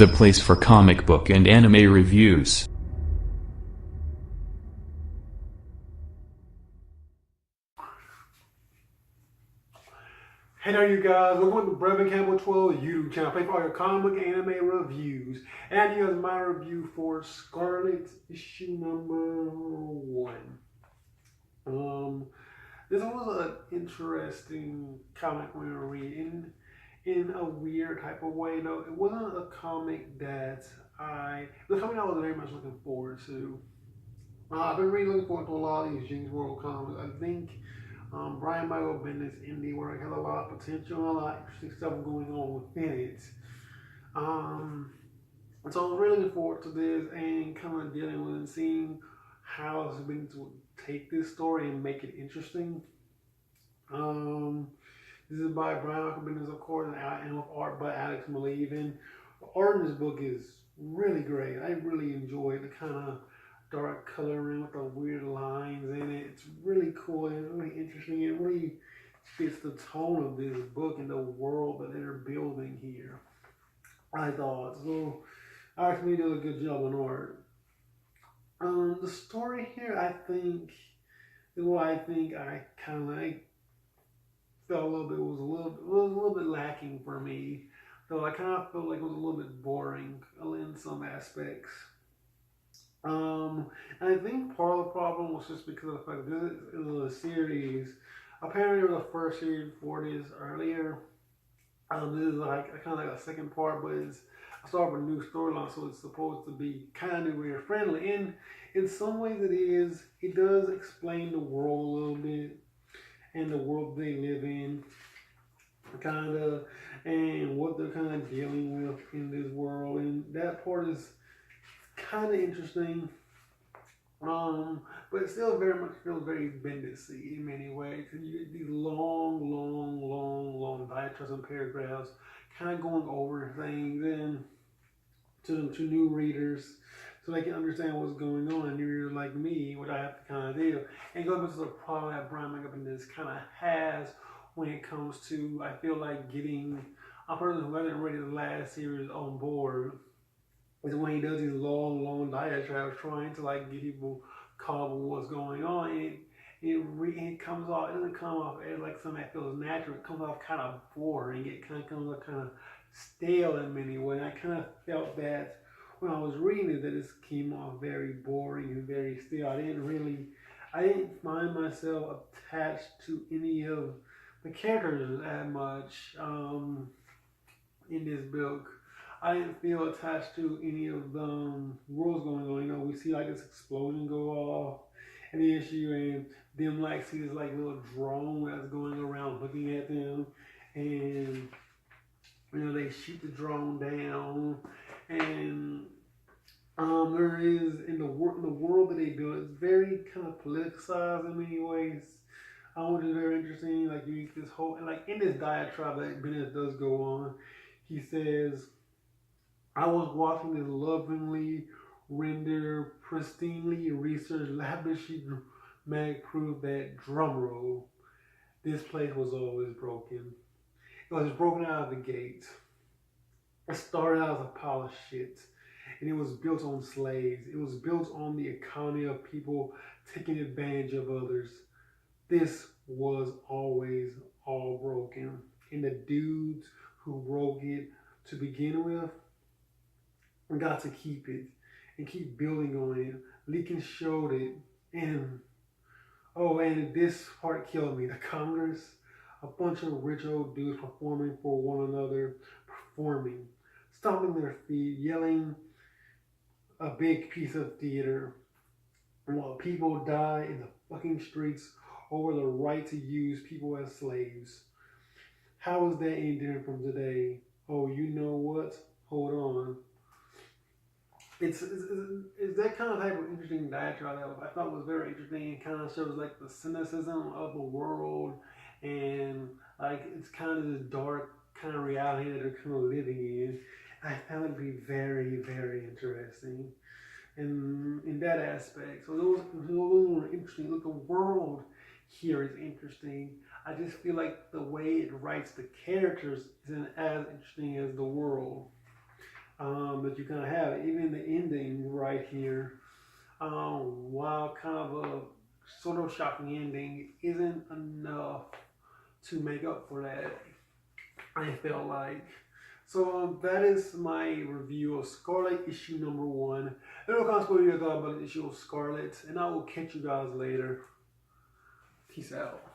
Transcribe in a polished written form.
the place for comic book and anime reviews. Hey there you guys, welcome to Brevin Campbell 12 YouTube channel. Play for all your comic book anime reviews. And here's my review for Scarlet issue number 1. This was an interesting comic we were reading in a weird type of way. Though it wasn't a comic that I was very much looking forward to. I've been really looking forward to a lot of these James World comics. I think Brian Michael Bennett's indie work has a lot of potential, a lot of interesting stuff going on within it. So I'm really looking forward to this and kind of dealing with and seeing how it's been to take this story and make it interesting. This is by Brian Michael Bendett, of course, and with art by Alex Maleev. And the art in this book is really great. I really enjoyed the kind of dark coloring with the weird lines in it. It's really cool and it's really interesting. It really fits the tone of this book and the world that they're building here, I thought. So I actually did a good job on art. The story here, I think, is what I think I kind of felt a little bit was a little bit lacking for me. So I kind of felt like it was a little bit boring in some aspects. And I think part of the problem was just because of the fact that this is a series. Apparently, there was a first series before this earlier. This is like kind of like a second part, but it's a start of a new storyline, so it's supposed to be kind of weird friendly. And in some ways, it does explain the world a little bit and the world they live in, kind of, and what they're kind of dealing with in this world. And that part is kind of interesting, but it still very much feels very Bendis-y in many ways. And you get these long diatribes and paragraphs, kind of going over things and to new readers, so they can understand what's going on. And you're like me, what I have to kind of do, and go into the problem that Brian Michael Bendis kind of has when it comes to, I feel like, getting a person who hasn't read the last series on board. Is when he does these long diatribes trying to like get people caught up with what's going on. And it comes off, it doesn't come off as like something that feels natural. It comes off kind of boring. It kind of comes off kind of stale in many ways. I kind of felt that when I was reading it, that it came off very boring and very stale. I didn't find myself attached to any of the characters that much in this book. I didn't feel attached to any of the worlds going on. You know, we see like this explosion go off in the issue, and them like see this like little drone that's going around looking at them, and you know they shoot the drone down, and there is in the world that they build, it's very kind of politicized in many ways. Which is very interesting. Like you get this whole, and like in this diatribe that Bennett does go on, he says, I was watching this lovingly rendered, pristinely researched, lavishly dramatic proof that, drumroll, this place was always broken. It was broken out of the gate. It started out as a pile of shit, and it was built on slaves. It was built on the economy of people taking advantage of others. This was always all broken, and the dudes who broke it to begin with got to keep it and keep building on it. Leakin showed it, and this part killed me. The Congress, a bunch of rich old dudes performing for one another, stomping their feet, yelling a big piece of theater, while people die in the fucking streets over the right to use people as slaves. How is that any different from today? Oh, you know what? Hold on. It's that kind of type of interesting diatribe that I thought was very interesting. It kind of shows like the cynicism of the world, and like it's kind of this dark kind of reality that they're kind of living in. I found it to be very interesting in that aspect. So those were interesting. Look, the world here is interesting. I just feel like the way it writes the characters isn't as interesting as the world. that you kind of have. Even the ending right here, while kind of a sort of shocking ending, isn't enough to make up for that, I felt like. So that is my review of Scarlet issue number 1. Let me know what you guys thought about the issue of Scarlet, and I will catch you guys later. Peace out.